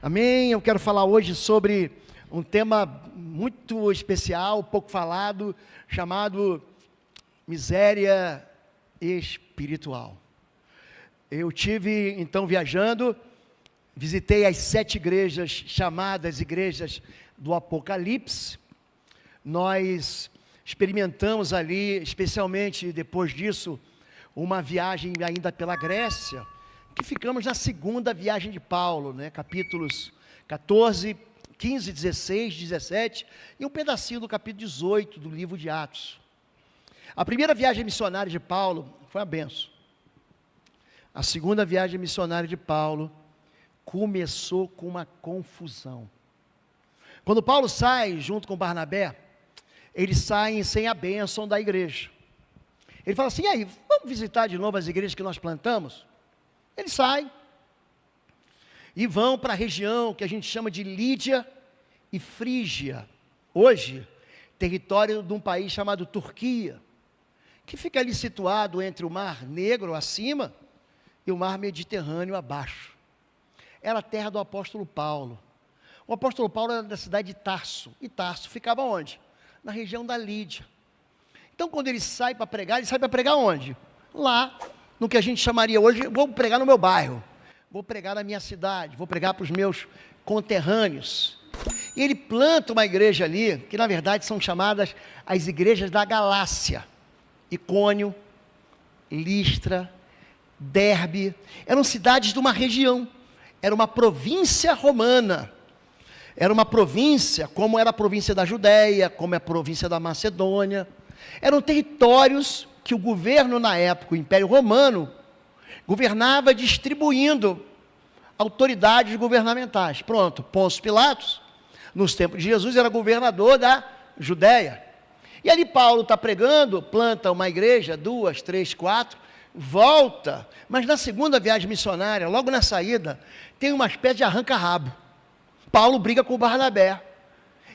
Amém? Eu quero falar hoje sobre um tema muito especial, pouco falado, chamado miséria espiritual. Eu tive, então, viajando, visitei as 7 igrejas chamadas igrejas do Apocalipse. Nós experimentamos ali, especialmente depois disso, uma viagem ainda pela Grécia, que ficamos na segunda viagem de Paulo, capítulos 14, 15, 16, 17 e um pedacinho do capítulo 18 do livro de Atos. A primeira viagem missionária de Paulo foi uma benção. A segunda viagem missionária de Paulo começou com uma confusão. Quando Paulo sai junto com Barnabé, eles saem sem a bênção da igreja. Ele fala assim: e aí, vamos visitar de novo as igrejas que nós plantamos? Eles saem e vão para a região que a gente chama de Lídia e Frígia, hoje território de um país chamado Turquia, que fica ali situado entre o Mar Negro acima e o Mar Mediterrâneo abaixo. Era a terra do apóstolo Paulo. O apóstolo Paulo era da cidade de Tarso, e Tarso ficava onde? Na região da Lídia. Então, quando ele sai para pregar onde? Lá, no que a gente chamaria hoje, vou pregar no meu bairro, vou pregar na minha cidade, vou pregar para os meus conterrâneos. E ele planta uma igreja ali, que na verdade são chamadas as igrejas da Galácia, Icônio, Listra, Derbe, eram cidades de uma região, era uma província romana, era uma província, como era a província da Judéia, como é a província da Macedônia, eram territórios que o governo na época, o Império Romano, governava distribuindo autoridades governamentais. Pronto, Pôncio Pilatos, nos tempos de Jesus, era governador da Judéia. E ali Paulo está pregando, planta uma igreja, 2, 3, 4, volta, mas na segunda viagem missionária, logo na saída, tem uma espécie de arranca-rabo. Paulo briga com o Barnabé.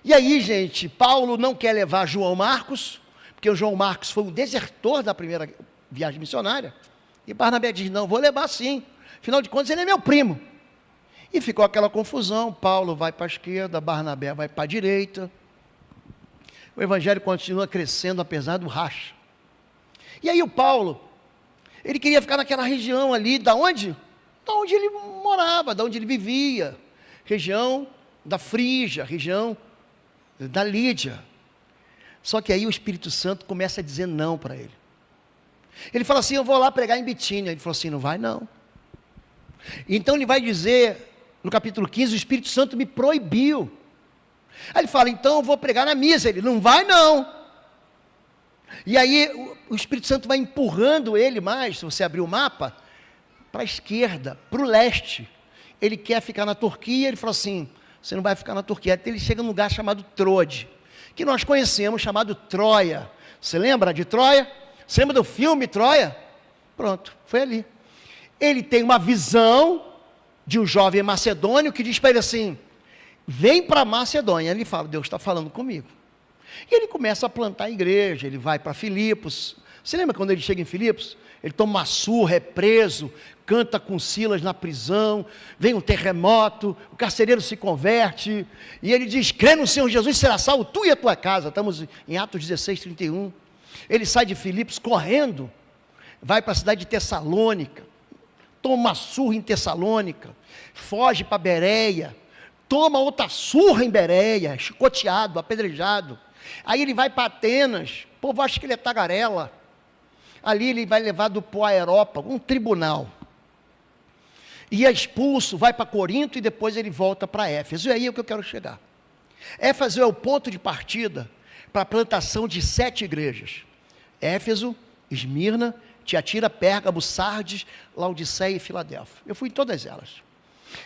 E aí, gente, Paulo não quer levar João Marcos, porque o João Marcos foi um desertor da primeira viagem missionária, e Barnabé diz: não, vou levar sim, afinal de contas ele é meu primo. E ficou aquela confusão, Paulo vai para a esquerda, Barnabé vai para a direita, o evangelho continua crescendo apesar do racha. E aí o Paulo, ele queria ficar naquela região ali, da onde? Da onde ele morava, da onde ele vivia, região da Frígia, região da Lídia. Só que aí o Espírito Santo começa a dizer não para ele. Ele fala assim: eu vou lá pregar em Bitínia. Ele falou assim: não vai não. Então ele vai dizer, no capítulo 15, o Espírito Santo me proibiu. Aí ele fala: então eu vou pregar na Misa. Ele: não vai não. E aí o Espírito Santo vai empurrando ele mais, se você abrir o mapa, para a esquerda, para o leste. Ele quer ficar na Turquia. Ele fala assim: você não vai ficar na Turquia. Até ele chega num lugar chamado Troade, que nós conhecemos, chamado Troia. Você lembra de Troia? Você lembra do filme Troia? Pronto, foi ali. Ele tem uma visão de um jovem macedônio que diz para ele assim: vem para Macedônia. Ele fala: Deus está falando comigo. E ele começa a plantar a igreja, ele vai para Filipos. Você lembra quando ele chega em Filipos? Ele toma uma surra, é preso, canta com Silas na prisão, vem um terremoto, o carcereiro se converte, e ele diz: crê no Senhor Jesus, será salvo tu e a tua casa. Estamos em Atos 16, 31. Ele sai de Filipos correndo, vai para a cidade de Tessalônica, toma uma surra em Tessalônica, foge para Bereia, toma outra surra em Bereia, chicoteado, apedrejado. Aí ele vai para Atenas, o povo acha que ele é tagarela. Ali ele vai levado para o Aerópago, um tribunal, e é expulso, vai para Corinto, e depois ele volta para Éfeso. E aí é o que eu quero chegar. Éfeso é o ponto de partida para a plantação de 7 igrejas: Éfeso, Esmirna, Tiatira, Pérgamo, Sardes, Laodiceia e Filadélfia. Eu fui em todas elas,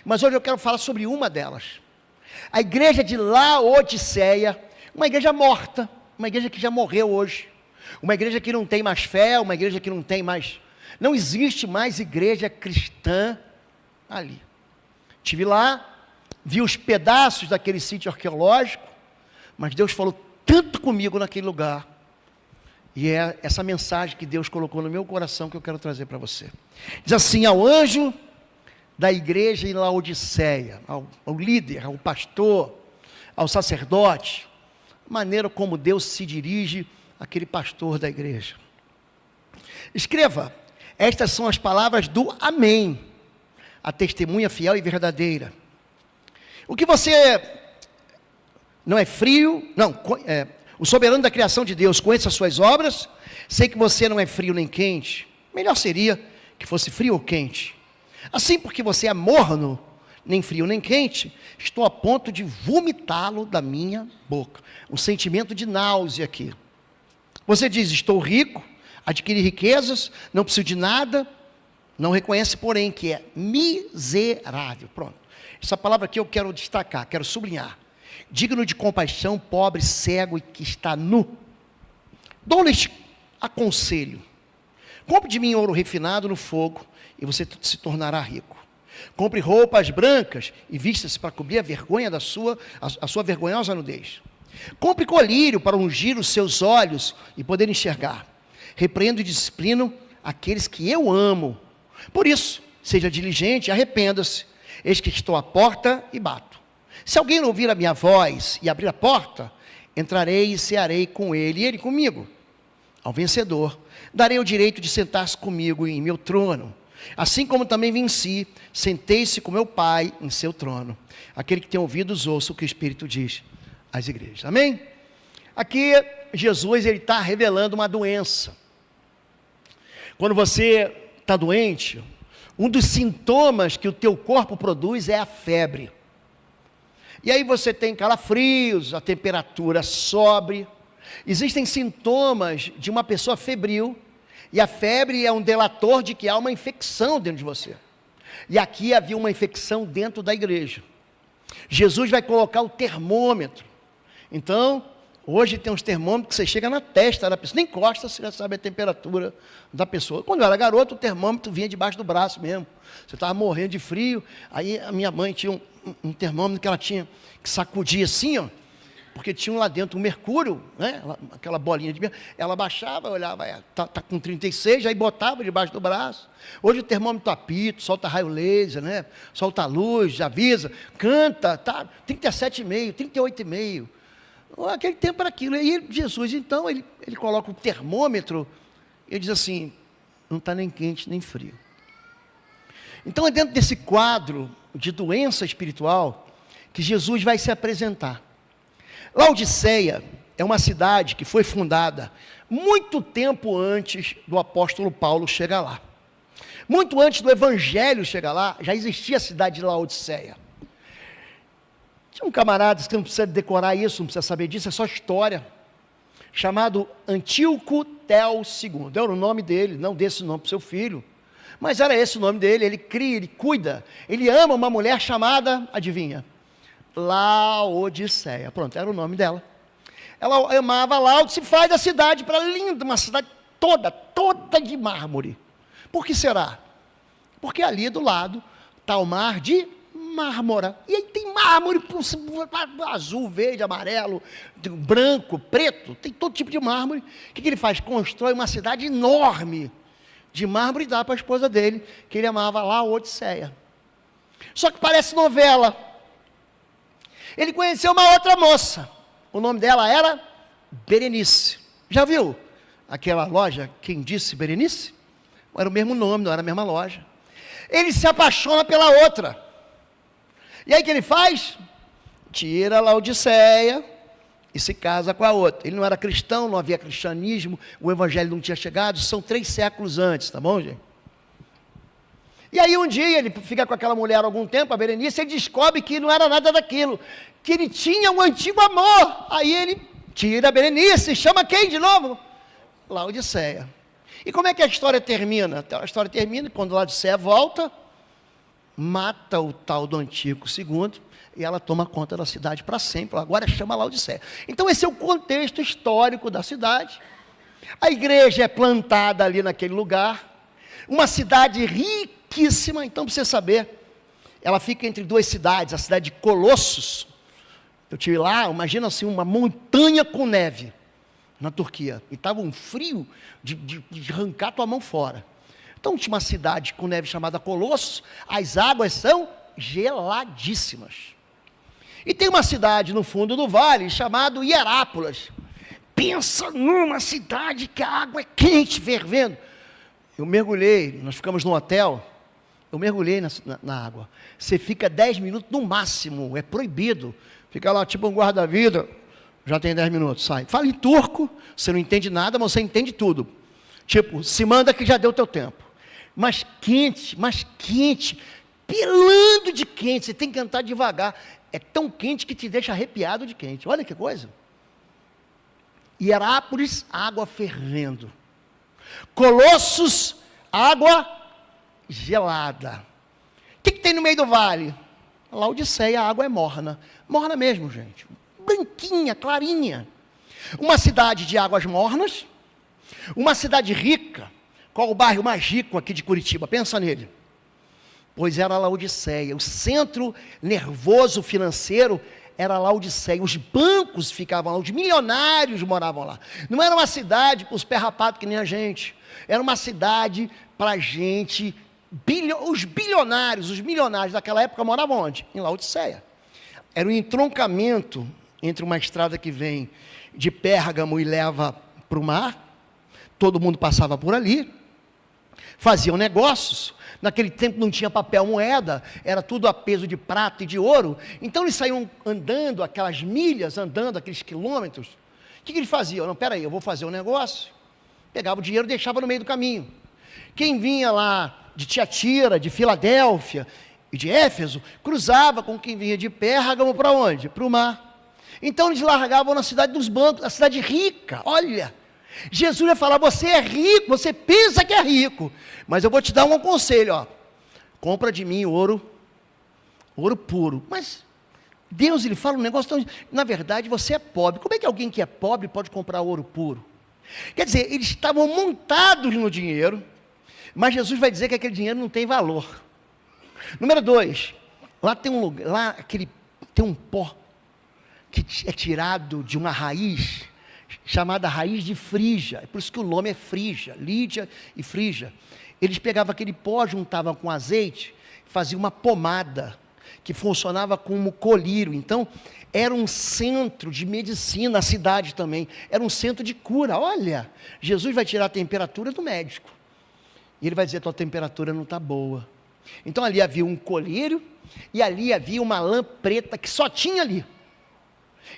mas hoje eu quero falar sobre uma delas, a igreja de Laodiceia, uma igreja morta, uma igreja que já morreu hoje, uma igreja que não tem mais fé, uma igreja que não existe mais igreja cristã ali. Estive lá, vi os pedaços daquele sítio arqueológico, mas Deus falou tanto comigo naquele lugar, e é essa mensagem que Deus colocou no meu coração que eu quero trazer para você. Diz assim: ao anjo da igreja em Laodiceia, ao líder, ao pastor, ao sacerdote, a maneira como Deus se dirige àquele pastor da igreja. Escreva, estas são as palavras do Amém, a testemunha fiel e verdadeira. O que você não é frio, o soberano da criação de Deus conhece as suas obras, sei que você não é frio nem quente, melhor seria que fosse frio ou quente. Assim, porque você é morno, nem frio nem quente, estou a ponto de vomitá-lo da minha boca. Um sentimento de náusea aqui. Você diz, estou rico, adquiri riquezas, não preciso de nada, não reconhece, porém, que é miserável. Pronto. Essa palavra aqui eu quero destacar, quero sublinhar. Digno de compaixão, pobre, cego e que está nu. Dou-lhes aconselho. Compre de mim ouro refinado no fogo, e você se tornará rico. Compre roupas brancas e vista-se para cobrir a vergonha a sua vergonhosa nudez. Compre colírio para ungir os seus olhos e poder enxergar. Repreendo e disciplino aqueles que eu amo. Por isso, seja diligente, arrependa-se. Eis que estou à porta e bato. Se alguém não ouvir a minha voz e abrir a porta, entrarei e cearei com ele e ele comigo. Ao vencedor, darei o direito de sentar-se comigo em meu trono. Assim como também venci, sentei-se com meu Pai em seu trono. Aquele que tem ouvidos, ouça o que o Espírito diz às igrejas. Amém? Aqui, Jesus está revelando uma doença. Quando você está doente, um dos sintomas que o teu corpo produz é a febre. E aí você tem calafrios, a temperatura sobe. Existem sintomas de uma pessoa febril, e a febre é um delator de que há uma infecção dentro de você. E aqui havia uma infecção dentro da igreja. Jesus vai colocar o termômetro. Então, hoje tem uns termômetros que você chega na testa da pessoa, nem encosta, você já sabe a temperatura da pessoa. Quando eu era garoto, o termômetro vinha debaixo do braço mesmo. Você estava morrendo de frio, aí a minha mãe tinha um termômetro que ela tinha que sacudir assim, ó, porque tinha lá dentro um mercúrio, né, aquela bolinha de mercúrio, ela baixava, olhava, tá com 36, aí botava debaixo do braço. Hoje o termômetro apita, solta raio laser, né, solta luz, avisa, canta, tá, 37,5, 38,5. Aquele tempo era aquilo. E Jesus, então, ele coloca o termômetro, e ele diz assim, não está nem quente nem frio. Então é dentro desse quadro de doença espiritual que Jesus vai se apresentar. Laodiceia é uma cidade que foi fundada muito tempo antes do apóstolo Paulo chegar lá. Muito antes do evangelho chegar lá, já existia a cidade de Laodiceia. Tinha um camarada, que não precisa decorar isso, não precisa saber disso, é só história, chamado Antíoco Tel II. Era o nome dele, não desse o nome para o seu filho, mas era esse o nome dele. Ele cria, ele cuida, ele ama uma mulher chamada, adivinha? Laodiceia. Pronto, era o nome dela. Ela amava Laodice, se faz a cidade para linda, uma cidade toda de mármore. Por que será? Porque ali do lado está o mar de Mármora. E aí tem mármore azul, verde, amarelo, branco, preto, tem todo tipo de mármore. O que ele faz? Constrói uma cidade enorme de mármore e dá para a esposa dele, que ele amava Laodiceia. Só que parece novela. Ele conheceu uma outra moça, o nome dela era Berenice. Já viu aquela loja, Quem Disse Berenice? Era o mesmo nome, não era a mesma loja. Ele se apaixona pela outra. E aí o que ele faz? Tira a Laodiceia e se casa com a outra. Ele não era cristão, não havia cristianismo, o evangelho não tinha chegado, são 3 séculos antes, tá bom, gente? E aí um dia ele fica com aquela mulher há algum tempo, a Berenice, e ele descobre que não era nada daquilo, que ele tinha um antigo amor. Aí ele tira a Berenice, chama quem de novo? Laodiceia. E como é que a história termina? A história termina quando Laodiceia volta, mata o tal do Antíoco II, e ela toma conta da cidade para sempre. Agora chama Laodiceia. Então esse é o contexto histórico da cidade. A igreja é plantada ali naquele lugar, uma cidade riquíssima. Então, para você saber, ela fica entre 2 cidades, a cidade de Colossos. Eu estive lá, imagina assim, uma montanha com neve, na Turquia, e estava um frio de arrancar tua mão fora. Então tinha uma cidade com neve chamada Colossos, as águas são geladíssimas. E tem uma cidade no fundo do vale chamada Hierápolis. Pensa numa cidade que a água é quente, fervendo. Eu mergulhei, nós ficamos no hotel, eu mergulhei na água. Você fica 10 minutos no máximo, é proibido. Fica lá tipo um guarda-vida, já tem 10 minutos, sai. Fala em turco, você não entende nada, mas você entende tudo. Tipo, se manda que já deu teu tempo. Mas quente, pelando de quente, você tem que andar devagar. É tão quente que te deixa arrepiado de quente. Olha que coisa. Hierápolis, água fervendo. Colossos, água gelada. O que tem no meio do vale? Laodiceia, a água é morna. Morna mesmo, gente. Branquinha, clarinha. Uma cidade de águas mornas. Uma cidade rica. Qual o bairro mais rico aqui de Curitiba? Pensa nele. Pois era Laodiceia. O centro nervoso financeiro era Laodiceia. Os bancos ficavam lá, os milionários moravam lá. Não era uma cidade para os pé-rapados que nem a gente. Era uma cidade para gente, os bilionários, os milionários daquela época moravam onde? Em Laodiceia. Era um entroncamento entre uma estrada que vem de Pérgamo e leva para o mar. Todo mundo passava por ali. Faziam negócios. Naquele tempo não tinha papel moeda, era tudo a peso de prata e de ouro. Então eles saíam andando aquelas milhas, andando aqueles quilômetros. O que eles faziam? Não, peraí, eu vou fazer um negócio. Pegava o dinheiro e deixava no meio do caminho. Quem vinha lá de Tiatira, de Filadélfia e de Éfeso, cruzava com quem vinha de Pérgamo para onde? Para o mar. Então eles largavam na cidade dos bancos, na cidade rica. Olha, Jesus ia falar, você é rico, você pensa que é rico, mas eu vou te dar um conselho, ó. Compra de mim ouro puro. Mas Deus, ele fala um negócio tão... Na verdade, você é pobre. Como é que alguém que é pobre pode comprar ouro puro? Quer dizer, eles estavam montados no dinheiro, mas Jesus vai dizer que aquele dinheiro não tem valor. Número 2, lá tem um lugar, tem um pó que é tirado de uma raiz chamada raiz de Frígia. É por isso que o nome é Frígia, Lídia e Frígia. Eles pegavam aquele pó, juntavam com azeite, faziam uma pomada que funcionava como colírio. Então, era um centro de medicina, a cidade também. Era um centro de cura. Olha, Jesus vai tirar a temperatura do médico. E ele vai dizer, tua temperatura não está boa. Então, ali havia um colírio e ali havia uma lã preta que só tinha ali.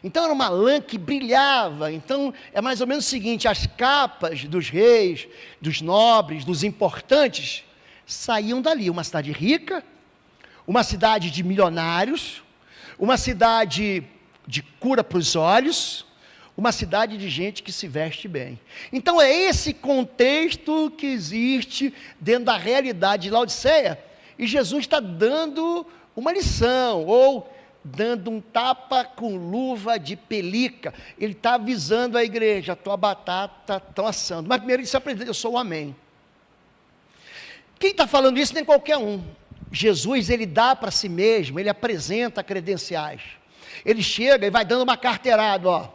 Então era uma lã que brilhava. Então é mais ou menos o seguinte, as capas dos reis, dos nobres, dos importantes, saíam dali, uma cidade rica, uma cidade de milionários, uma cidade de cura para os olhos, uma cidade de gente que se veste bem. Então é esse contexto que existe dentro da realidade de Laodiceia, e Jesus está dando uma lição, ou dando um tapa com luva de pelica. Ele está avisando a igreja, a tua batata está assando. Mas primeiro ele se apresenta, eu sou o Amém. Quem está falando isso nem qualquer um. Jesus, ele dá para si mesmo, ele apresenta credenciais. Ele chega e vai dando uma carteirada, ó.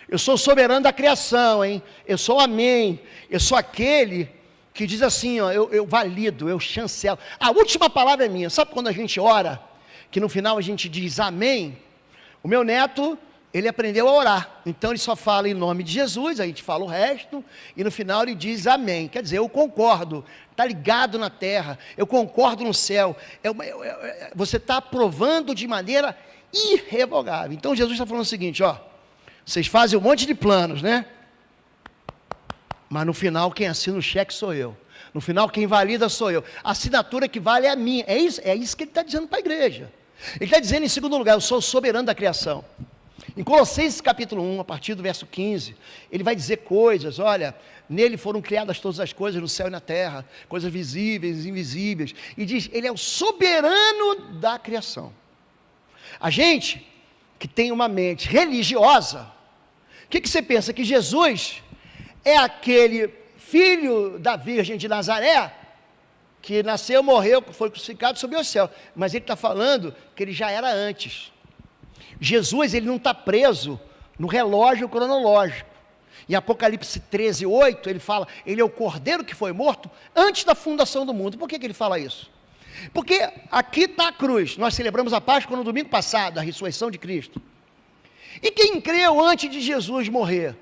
Eu sou o soberano da criação, hein? Eu sou o Amém. Eu sou aquele que diz assim, ó, eu valido, eu chancelo. A última palavra é minha. Sabe quando a gente ora, que no final a gente diz amém? O meu neto, ele aprendeu a orar, então ele só fala em nome de Jesus, a gente fala o resto, e no final ele diz amém, quer dizer, eu concordo, está ligado na terra, eu concordo no céu, você está aprovando de maneira irrevogável. Então Jesus está falando o seguinte, ó, vocês fazem um monte de planos, né? Mas no final quem assina o cheque sou eu. No final quem valida sou eu. A assinatura que vale é a minha. É isso que ele está dizendo para a igreja. Ele está dizendo em segundo lugar, eu sou o soberano da criação. Em Colossenses capítulo 1, a partir do verso 15, ele vai dizer coisas, olha, nele foram criadas todas as coisas no céu e na terra, coisas visíveis e invisíveis, e diz, ele é o soberano da criação. A gente que tem uma mente religiosa, o que você pensa? Que Jesus é aquele filho da Virgem de Nazaré, que nasceu, morreu, foi crucificado, subiu ao céu, mas ele está falando que ele já era antes. Jesus, ele não está preso no relógio cronológico, Em Apocalipse 13, 8, ele fala, ele é o cordeiro que foi morto antes da fundação do mundo. Por que ele fala isso? Porque aqui está a cruz, nós celebramos a Páscoa no domingo passado, a ressurreição de Cristo. E quem creu antes de Jesus morrer,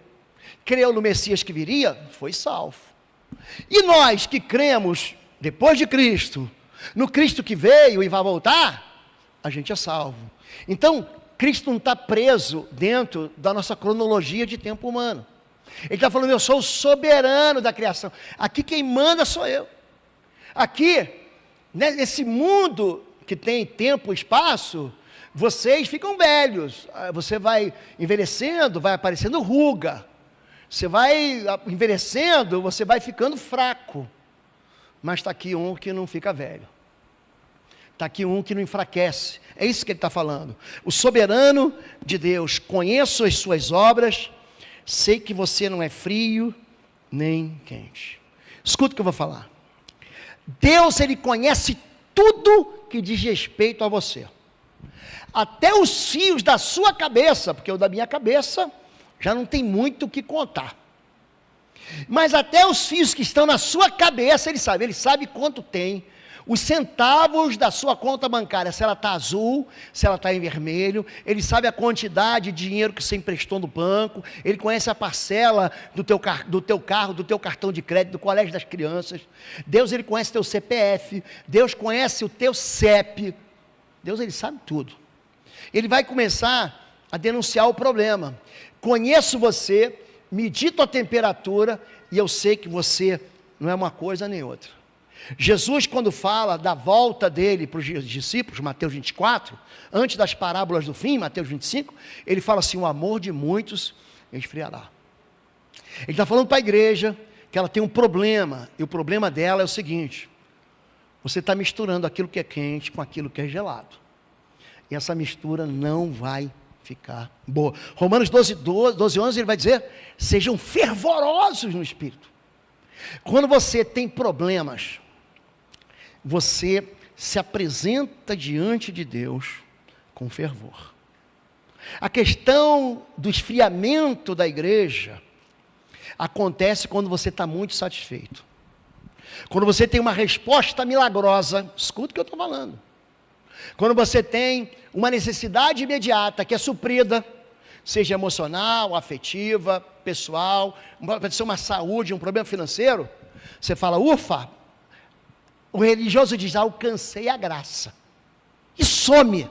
creu no Messias que viria, foi salvo. E nós que cremos depois de Cristo, no Cristo que veio e vai voltar, a gente é salvo. Então, Cristo não está preso dentro da nossa cronologia de tempo humano. Ele está falando, eu sou o soberano da criação. Aqui quem manda sou eu. Aqui, nesse mundo que tem tempo e espaço, vocês ficam velhos. Você vai envelhecendo, vai aparecendo ruga. Você vai envelhecendo, você vai ficando fraco. Mas está aqui um que não fica velho. Está aqui um que não enfraquece. É isso que ele está falando. O soberano de Deus, conheço as suas obras, sei que você não é frio nem quente. Escuta o que eu vou falar. Deus, ele conhece tudo que diz respeito a você. Até os fios da sua cabeça, porque o da minha cabeça já não tem muito o que contar. Mas até os fios que estão na sua cabeça, ele sabe quanto tem. Os centavos da sua conta bancária, se ela está azul, se ela está em vermelho, ele sabe a quantidade de dinheiro que você emprestou no banco, ele conhece a parcela do teu carro, do teu cartão de crédito, do colégio das crianças. Deus, ele conhece o teu CPF, Deus conhece o teu CEP, Deus, ele sabe tudo. Ele vai começar a denunciar o problema. Conheço você, medito a temperatura e eu sei que você não é uma coisa nem outra. Jesus, quando fala da volta dele para os discípulos, Mateus 24, antes das parábolas do fim, Mateus 25, ele fala assim, o amor de muitos esfriará. Ele está falando para a igreja que ela tem um problema, e o problema dela é o seguinte, você está misturando aquilo que é quente com aquilo que é gelado, e essa mistura não vai ficar boa. Romanos 12, 11, ele vai dizer, sejam fervorosos no Espírito. Quando você tem problemas, você se apresenta diante de Deus com fervor. A questão do esfriamento da igreja acontece quando você está muito satisfeito. Quando você tem uma resposta milagrosa, escuta o que eu estou falando. Quando você tem uma necessidade imediata que é suprida, seja emocional, afetiva, pessoal, pode ser uma saúde, um problema financeiro, você fala, ufa, o religioso diz, alcancei a graça, e some.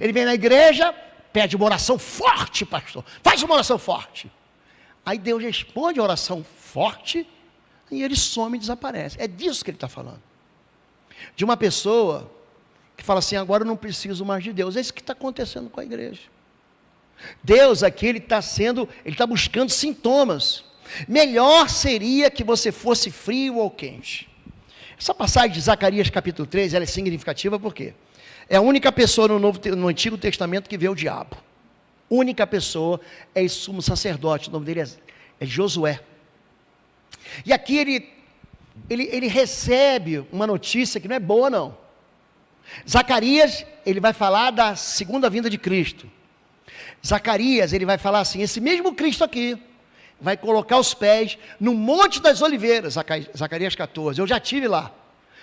Ele vem na igreja, pede uma oração forte, pastor, faz uma oração forte. Aí Deus responde a oração forte, e ele some e desaparece. É disso que ele está falando. De uma pessoa que fala assim, agora eu não preciso mais de Deus. É isso que está acontecendo com a igreja. Deus aqui, ele está buscando sintomas. Melhor seria que você fosse frio ou quente. Essa passagem de Zacarias capítulo 3, ela é significativa porque é a única pessoa no Antigo Testamento que vê o diabo. Única pessoa é esse sumo sacerdote, o nome dele é Josué. E aqui ele recebe uma notícia que não é boa não. Zacarias, ele vai falar da segunda vinda de Cristo. Zacarias, ele vai falar assim, esse mesmo Cristo aqui, vai colocar os pés no Monte das Oliveiras, Zacarias 14, eu já estive lá,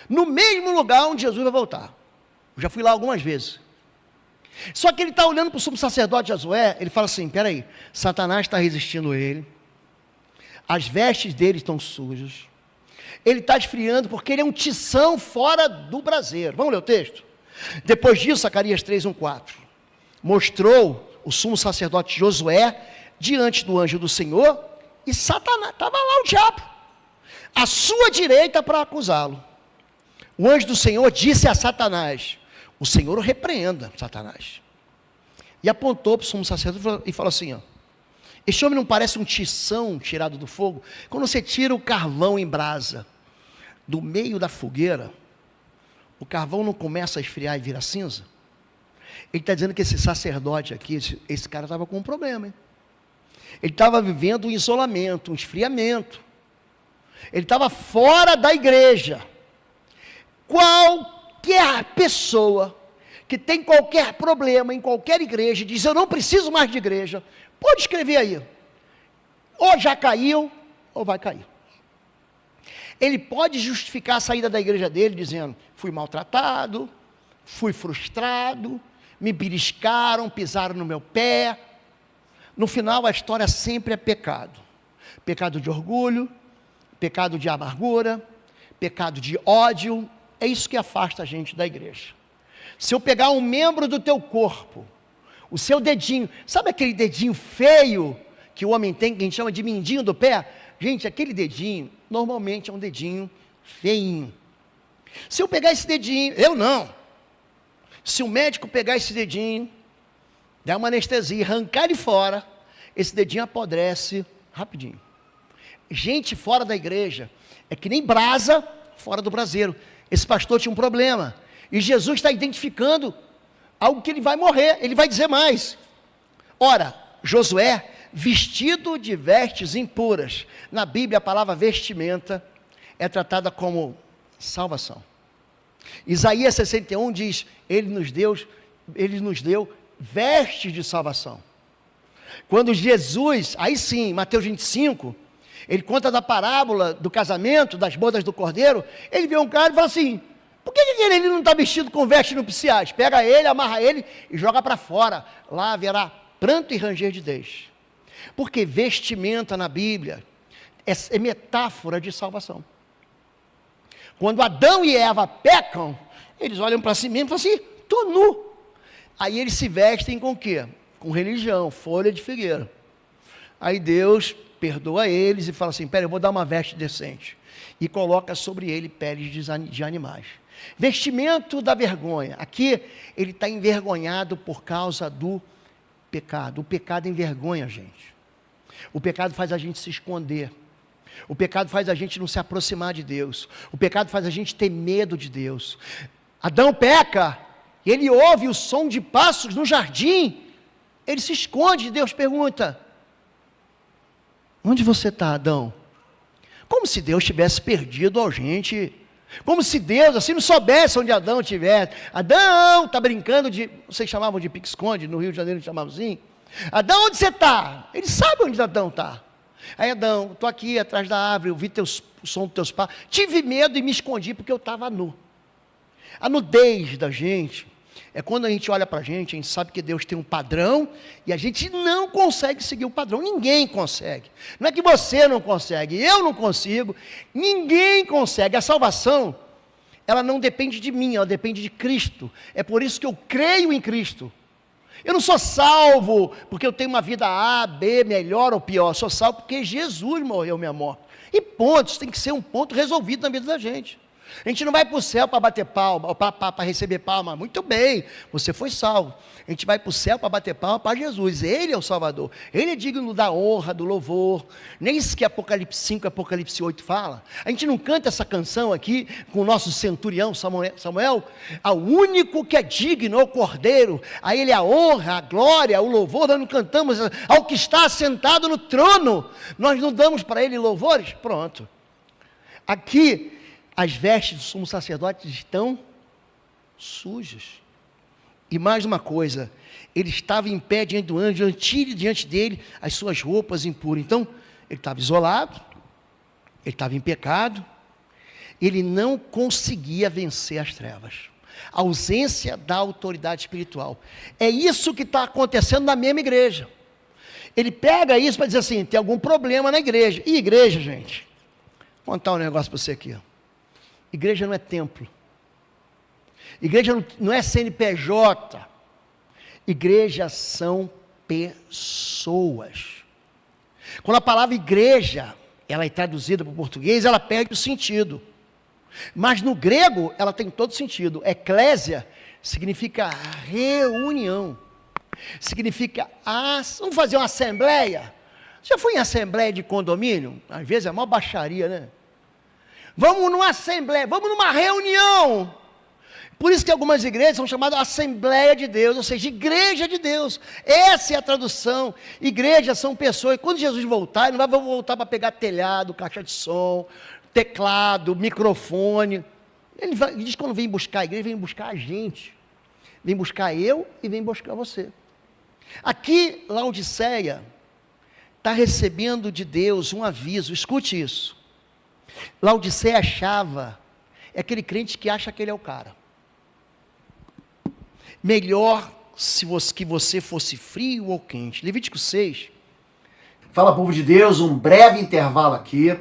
no mesmo lugar onde Jesus vai voltar, eu já fui lá algumas vezes, só que ele está olhando para o sumo sacerdote Josué, ele fala assim, peraí, Satanás está resistindo a ele, as vestes dele estão sujas, ele está esfriando porque ele é um tição fora do braseiro, vamos ler o texto? Depois disso, Zacarias 3, 1, 4, mostrou o sumo sacerdote Josué diante do anjo do Senhor, e Satanás, estava lá o diabo, à sua direita para acusá-lo. O anjo do Senhor disse a Satanás, o Senhor o repreenda, Satanás, e apontou para o sumo sacerdote e falou assim, ó, este homem não parece um tição tirado do fogo? Quando você tira o carvão em brasa, do meio da fogueira, o carvão não começa a esfriar e vira cinza? Ele está dizendo que esse sacerdote aqui, esse cara estava com um problema, hein? Ele estava vivendo um isolamento, um esfriamento. Ele estava fora da igreja. Qualquer pessoa que tem qualquer problema em qualquer igreja, diz, eu não preciso mais de igreja, pode escrever aí. ou já caiu, ou vai cair. Ele pode justificar a saída da igreja dele dizendo, fui maltratado, fui frustrado, me beliscaram, pisaram no meu pé. No final, a história sempre é pecado. Pecado de orgulho, pecado de amargura, pecado de ódio. É isso que afasta a gente da igreja. Se eu pegar um membro do teu corpo, o seu dedinho, sabe aquele dedinho feio que o homem tem, que a gente chama de mindinho do pé? Gente, aquele dedinho, normalmente é um dedinho feinho. Se eu pegar esse dedinho, eu não. Se o médico pegar esse dedinho, der uma anestesia, arrancar ele fora, esse dedinho apodrece rapidinho. Gente fora da igreja, é que nem brasa fora do braseiro. Esse pastor tinha um problema, e Jesus está identificando algo que ele vai morrer, ele vai dizer mais. Ora, Josué, vestido de vestes impuras, na Bíblia a palavra vestimenta é tratada como salvação. Isaías 61 diz, ele nos deu vestes de salvação. Quando Jesus, aí sim, Mateus 25, ele conta da parábola do casamento, das bodas do cordeiro, ele vê um cara e fala assim, por que ele não está vestido com vestes nupciais? Pega ele, amarra ele e joga para fora, lá haverá pranto e ranger de dentes. Porque vestimenta na Bíblia é metáfora de salvação. Quando Adão e Eva pecam, eles olham para si mesmos e falam assim, estou nu. Aí eles se vestem com o quê? Com religião, folha de figueira. Aí Deus perdoa eles e fala assim, eu vou dar uma veste decente. E coloca sobre ele peles de animais. Vestimento da vergonha. Aqui ele está envergonhado por causa do pecado. O pecado envergonha a gente. O pecado faz a gente se esconder. O pecado faz a gente não se aproximar de Deus. O pecado faz a gente ter medo de Deus. Adão peca, e ele ouve o som de passos no jardim. Ele se esconde, e Deus pergunta, onde você está, Adão? Como se Deus tivesse perdido a gente. Como se Deus assim não soubesse onde Adão estivesse. Adão, está brincando de, vocês chamavam de pique-esconde, no Rio de Janeiro chamavam assim. Adão, onde você está? Ele sabe onde Adão está. Aí Adão, estou aqui atrás da árvore, eu vi o som dos teus passos, tive medo e me escondi porque eu estava nu. A nudez da gente é quando a gente olha para a gente sabe que Deus tem um padrão e a gente não consegue seguir o padrão, ninguém consegue. Não é que você não consegue, eu não consigo, ninguém consegue. A salvação, ela não depende de mim, ela depende de Cristo. É por isso que eu creio em Cristo. Eu não sou salvo porque eu tenho uma vida A, B, melhor ou pior. Eu sou salvo porque Jesus morreu minha morte. E ponto, isso tem que ser um ponto resolvido na vida da gente. A gente não vai para o céu para bater palma, para receber palma. Muito bem, você foi salvo. A gente vai para o céu para bater palma para Jesus. Ele é o Salvador. Ele é digno da honra, do louvor. Nem isso que Apocalipse 5, Apocalipse 8 fala. A gente não canta essa canção aqui com o nosso centurião Samuel. Ao único que é digno, ao Cordeiro. A ele a honra, a glória, o louvor. Nós não cantamos ao que está assentado no trono. Nós não damos para ele louvores? Pronto. Aqui as vestes do sumo sacerdote estão sujas. E mais uma coisa, ele estava em pé diante do anjo, tire diante dele as suas roupas impuras. Então, ele estava isolado, ele estava em pecado, ele não conseguia vencer as trevas. A ausência da autoridade espiritual. É isso que está acontecendo na mesma igreja. Ele pega isso para dizer assim, tem algum problema na igreja. E igreja, gente, vou contar um negócio para você aqui, ó. Igreja não é templo. Igreja não é CNPJ. Igreja são pessoas. Quando a palavra igreja, ela é traduzida para o português, ela perde o sentido. Mas no grego, ela tem todo sentido. Eclésia significa reunião. Significa, vamos fazer uma assembleia. Você já foi em assembleia de condomínio? Às vezes é uma baixaria, né? Vamos numa assembleia, vamos numa reunião. Por isso que algumas igrejas são chamadas Assembleia de Deus, ou seja, Igreja de Deus. Essa é a tradução. Igrejas são pessoas. Quando Jesus voltar, ele não vai voltar para pegar telhado, caixa de som, teclado, microfone. Ele diz que quando vem buscar a igreja, vem buscar a gente. Vem buscar eu e vem buscar você. Aqui, Laodiceia, está recebendo de Deus um aviso. Escute isso. Laodiceia achava, é aquele crente que acha que ele é o cara. Melhor que você fosse frio ou quente. Levítico 6. Fala, povo de Deus, um breve intervalo aqui.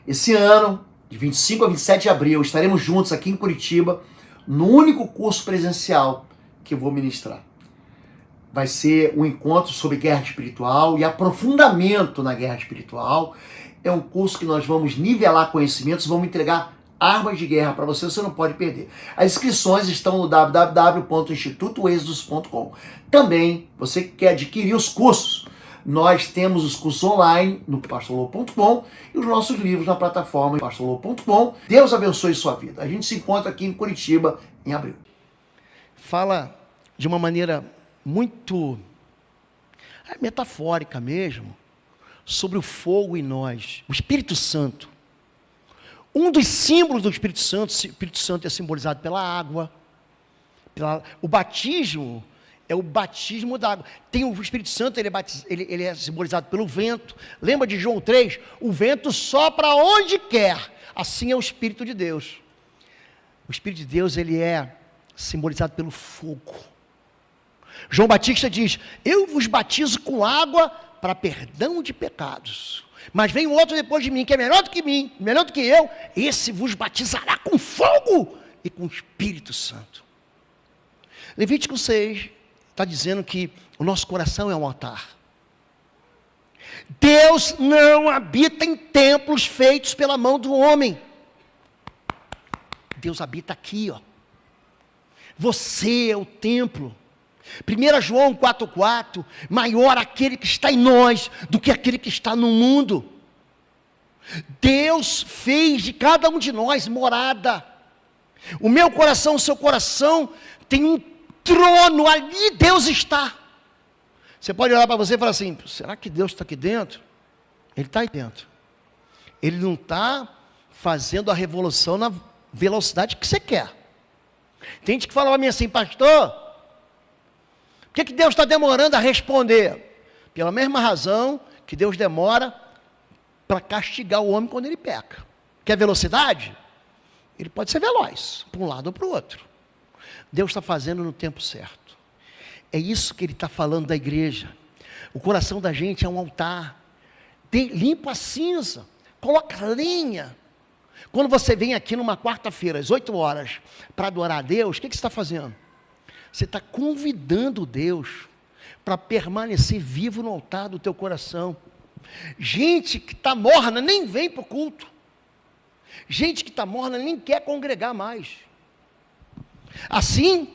Esse ano, de 25 a 27 de abril, estaremos juntos aqui em Curitiba, no único curso presencial que eu vou ministrar. Vai ser um encontro sobre guerra espiritual e aprofundamento na guerra espiritual. É um curso que nós vamos nivelar conhecimentos, vamos entregar armas de guerra para você não pode perder. As inscrições estão no www.institutoexodus.com. Também, você que quer adquirir os cursos, nós temos os cursos online no pastorlou.com e os nossos livros na plataforma pastorlou.com. Deus abençoe sua vida. A gente se encontra aqui em Curitiba em abril. Fala de uma maneira muito metafórica mesmo, sobre o fogo em nós, o Espírito Santo. Um dos símbolos do Espírito Santo é simbolizado pela água. O batismo é o batismo da água. Tem o Espírito Santo, ele é simbolizado pelo vento. Lembra de João 3? O vento sopra onde quer. Assim é o Espírito de Deus. O Espírito de Deus, ele é simbolizado pelo fogo. João Batista diz: eu vos batizo com água para perdão de pecados. Mas vem um outro depois de mim, que é melhor do que mim, melhor do que eu. Esse vos batizará com fogo e com o Espírito Santo. Levítico 6 está dizendo que o nosso coração é um altar. Deus não habita em templos feitos pela mão do homem. Deus habita aqui, ó. Você é o templo. 1 João 4,4, maior aquele que está em nós do que aquele que está no mundo. Deus fez de cada um de nós morada. O meu coração, o seu coração, tem um trono, ali Deus está. Você pode olhar para você e falar assim: será que Deus está aqui dentro? Ele está aí dentro. Ele não está fazendo a revolução na velocidade que você quer. Tem gente que fala para mim assim: pastor, por que Deus está demorando a responder? Pela mesma razão que Deus demora para castigar o homem quando ele peca. Quer velocidade? Ele pode ser veloz, para um lado ou para o outro. Deus está fazendo no tempo certo. É isso que Ele está falando da igreja. O coração da gente é um altar. Limpa a cinza, coloca lenha. Quando você vem aqui numa quarta-feira, às 8 horas, para adorar a Deus, o que você está fazendo? Você está convidando Deus para permanecer vivo no altar do teu coração. Gente que está morna nem vem para o culto. Gente que está morna nem quer congregar mais. Assim,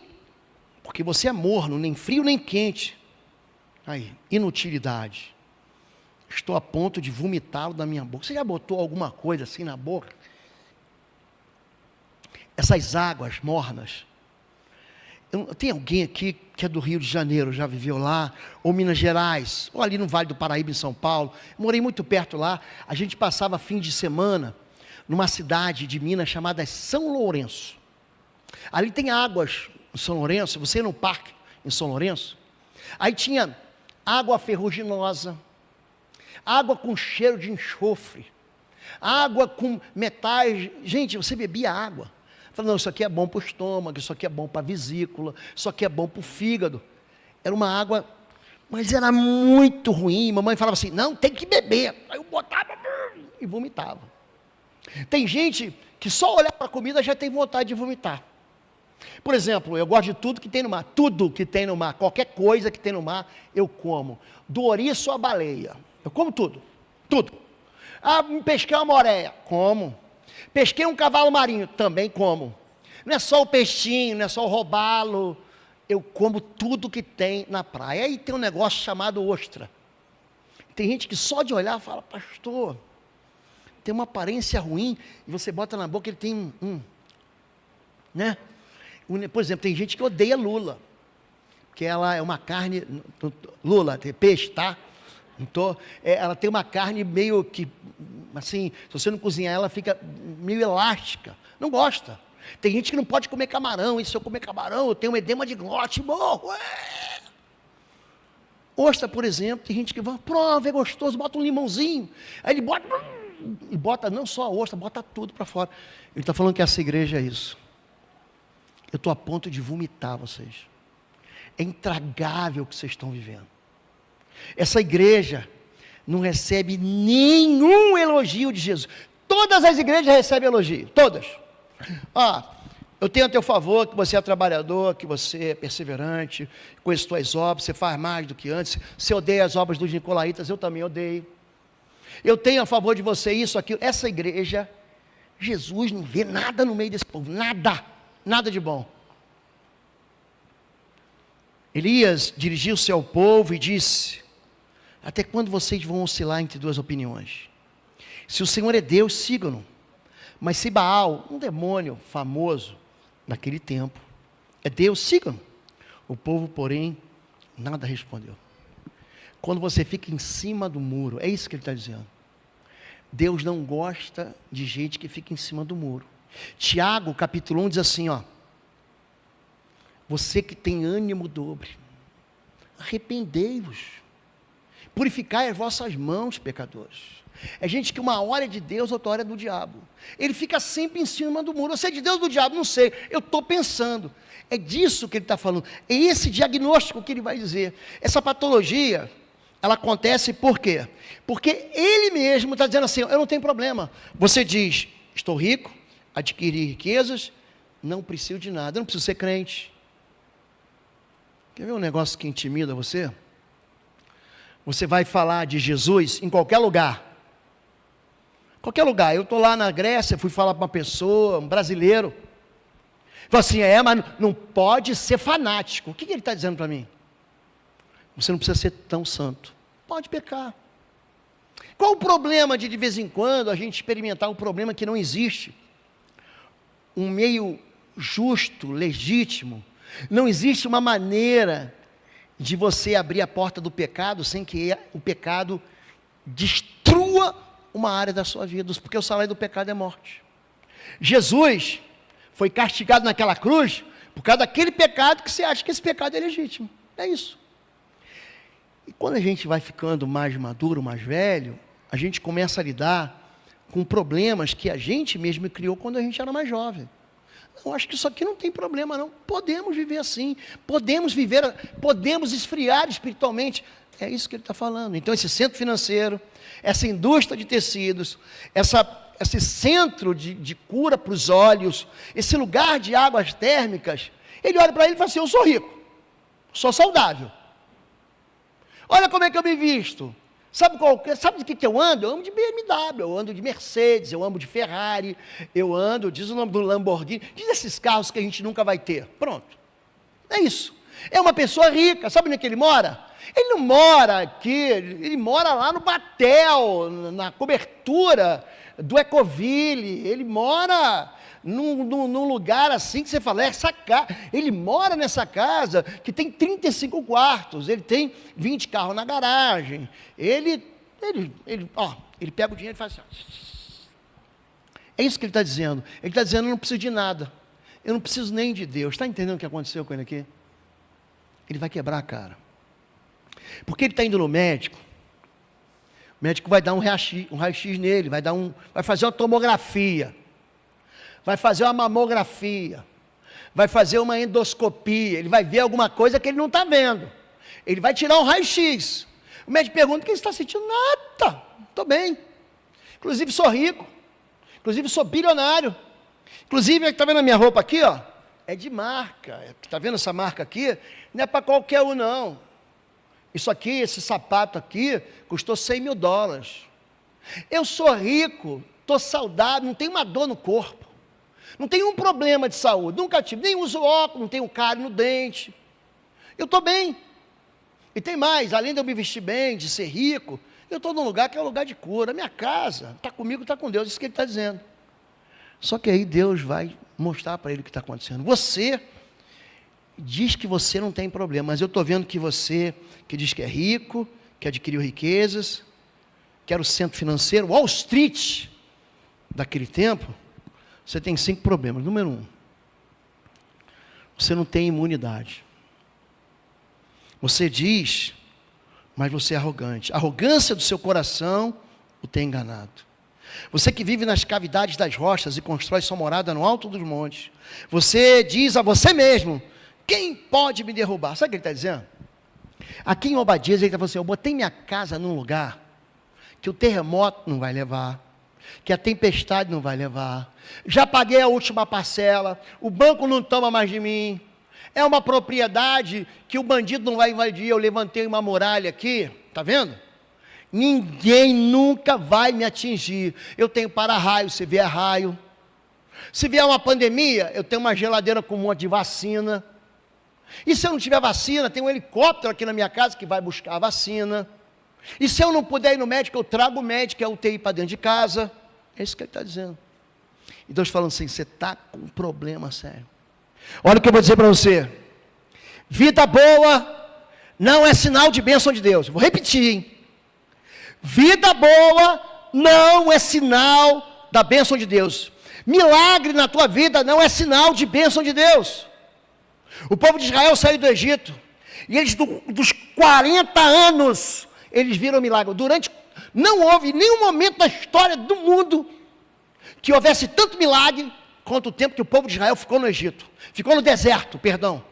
porque você é morno, nem frio nem quente. Aí, inutilidade. Estou a ponto de vomitá-lo da minha boca. Você já botou alguma coisa assim na boca? Essas águas mornas. Tem alguém aqui que é do Rio de Janeiro, já viveu lá, ou Minas Gerais, ou ali no Vale do Paraíba, em São Paulo. Eu morei muito perto lá. A gente passava fim de semana numa cidade de Minas chamada São Lourenço. Ali tem águas em São Lourenço. Você ia no parque em São Lourenço, aí tinha água ferruginosa, água com cheiro de enxofre, água com metais. Gente, você bebia água. Falei: não, isso aqui é bom para o estômago, isso aqui é bom para a vesícula, isso aqui é bom para o fígado. Era uma água, mas era muito ruim. Mamãe falava assim: não, tem que beber. Aí eu botava e vomitava. Tem gente que só olhar para a comida já tem vontade de vomitar. Por exemplo, eu gosto de tudo que tem no mar. Tudo que tem no mar, qualquer coisa que tem no mar, eu como. Do ouriço à baleia, eu como tudo. Tudo. Ah, pesquei uma moreia, como. Pesquei um cavalo marinho, também como. Não é só o peixinho, não é só o robalo. Eu como tudo que tem na praia. Aí tem um negócio chamado ostra. Tem gente que só de olhar fala: pastor, tem uma aparência ruim, e você bota na boca, ele tem né? Por exemplo, tem gente que odeia lula, porque ela é uma carne, lula, tem peixe, tá? Então, ela tem uma carne meio que, assim, se você não cozinhar ela fica meio elástica, não gosta. Tem gente que não pode comer camarão, e se eu comer camarão, eu tenho um edema de glote, morro. Ostra, por exemplo, tem gente que vai, prova, é gostoso, bota um limãozinho. Aí ele bota, e bota não só a ostra, bota tudo para fora. Ele está falando que essa igreja é isso. Eu estou a ponto de vomitar vocês. É intragável o que vocês estão vivendo. Essa igreja não recebe nenhum elogio de Jesus. Todas as igrejas recebem elogio, todas. Eu tenho a teu favor que você é trabalhador, que você é perseverante, com as tuas obras, você faz mais do que antes. Você odeia as obras dos nicolaítas, eu também odeio. Eu tenho a favor de você isso, aquilo. Essa igreja, Jesus não vê nada no meio desse povo, nada de bom. Elias dirigiu-se ao povo e disse: até quando vocês vão oscilar entre duas opiniões? Se o Senhor é Deus, sigam-no. Mas se Baal, um demônio famoso naquele tempo, é Deus, sigam-no. O povo, porém, nada respondeu. Quando você fica em cima do muro, é isso que ele está dizendo. Deus não gosta de gente que fica em cima do muro. Tiago, capítulo 1, diz assim, você que tem ânimo dobre, arrependei-vos, purificai as vossas mãos, pecadores. É gente que uma hora é de Deus, outra hora é do diabo. Ele fica sempre em cima do muro. Você é de Deus ou do diabo? Não sei, eu estou pensando. É disso que ele está falando, é esse diagnóstico que ele vai dizer. Essa patologia, ela acontece por quê? Porque ele mesmo está dizendo assim, eu não tenho problema. Você diz, estou rico, adquiri riquezas, não preciso de nada, eu não preciso ser crente. Quer ver um negócio que intimida você? Você vai falar de Jesus em qualquer lugar. Qualquer lugar. Eu estou lá na Grécia, fui falar para uma pessoa, um brasileiro. Falei assim, mas não pode ser fanático. O que ele está dizendo para mim? Você não precisa ser tão santo. Pode pecar. Qual o problema de vez em quando a gente experimentar um problema que não existe? Um meio justo, legítimo. Não existe uma maneira de você abrir a porta do pecado sem que o pecado destrua uma área da sua vida, porque o salário do pecado é morte. Jesus foi castigado naquela cruz por causa daquele pecado que você acha que esse pecado é legítimo. É isso. E quando a gente vai ficando mais maduro, mais velho, a gente começa a lidar com problemas que a gente mesmo criou quando a gente era mais jovem. Eu acho que isso aqui não tem problema não, podemos viver assim, podemos esfriar espiritualmente, é isso que ele está falando. Então esse centro financeiro, essa indústria de tecidos, esse centro de cura para os olhos, esse lugar de águas térmicas, ele olha para ele e fala assim, eu sou rico, sou saudável, olha como é que eu me visto, sabe de que eu ando? Eu ando de BMW, eu ando de Mercedes, eu ando de Ferrari, diz o nome do Lamborghini, diz esses carros que a gente nunca vai ter, pronto, é isso, é uma pessoa rica, sabe onde é que ele mora? Ele não mora aqui, ele mora lá no Batel, na cobertura do Ecoville, ele mora num lugar assim que você fala, ele mora nessa casa que tem 35 quartos, ele tem 20 carros na garagem, ele pega o dinheiro e faz assim, é isso que ele está dizendo, eu não preciso de nada, eu não preciso nem de Deus, está entendendo o que aconteceu com ele aqui? Ele vai quebrar a cara, porque ele está indo no médico, o médico vai dar um raio-x nele, vai fazer uma tomografia, vai fazer uma mamografia, vai fazer uma endoscopia, ele vai ver alguma coisa que ele não está vendo, ele vai tirar um raio-x, o médico pergunta, o que você está sentindo? Nada, estou bem, inclusive sou rico, inclusive sou bilionário, inclusive, está vendo a minha roupa aqui, é de marca, está vendo essa marca aqui? Não é para qualquer um não, isso aqui, esse sapato aqui, custou $100 mil, eu sou rico, estou saudável, não tenho uma dor no corpo, não tenho um problema de saúde, nunca tive, nem uso óculos, não tenho cárie no dente, eu estou bem, e tem mais, além de eu me vestir bem, de ser rico, eu estou num lugar que é um lugar de cura, minha casa, está comigo, está com Deus, isso que ele está dizendo, só que aí Deus vai mostrar para ele o que está acontecendo, você diz que você não tem problema, mas eu estou vendo que você, que diz que é rico, que adquiriu riquezas, que era o centro financeiro, Wall Street, daquele tempo, você tem 5 problemas. Número 1, você não tem imunidade. Você diz mas você é arrogante. A arrogância do seu coração o tem enganado. Você que vive nas cavidades das rochas e constrói sua morada no alto dos montes. Você diz a você mesmo: quem pode me derrubar? Sabe o que ele está dizendo? Aqui em Obadias ele está falando assim: eu botei minha casa num lugar que o terremoto não vai levar, que a tempestade não vai levar. Já paguei a última parcela, o banco não toma mais de mim. É uma propriedade que o bandido não vai invadir. Eu levantei uma muralha aqui, está vendo? Ninguém nunca vai me atingir. Eu tenho para-raio, se vier raio. Se vier uma pandemia, eu tenho uma geladeira com um monte de vacina. E se eu não tiver vacina, tem um helicóptero aqui na minha casa que vai buscar a vacina. E se eu não puder ir no médico, eu trago o médico, é o UTI para dentro de casa. É isso que ele está dizendo. E Deus falando assim: você está com um problema sério. Olha o que eu vou dizer para você. Vida boa não é sinal de bênção de Deus. Vou repetir, hein? Vida boa não é sinal da bênção de Deus. Milagre na tua vida não é sinal de bênção de Deus. O povo de Israel saiu do Egito, e eles dos 40 anos, eles viram milagre. Não houve nenhum momento na história do mundo que houvesse tanto milagre quanto o tempo que o povo de Israel ficou no Egito. Ficou no deserto, perdão.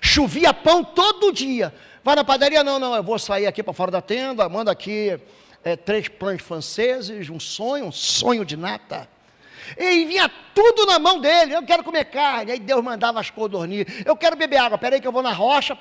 Chovia pão todo dia. Vai na padaria? Não, eu vou sair aqui para fora da tenda, manda aqui 3 pães franceses, um sonho de nata. E vinha tudo na mão dele. Eu quero comer carne. Aí Deus mandava as codornizes. Eu quero beber água. Peraí que eu vou na rocha,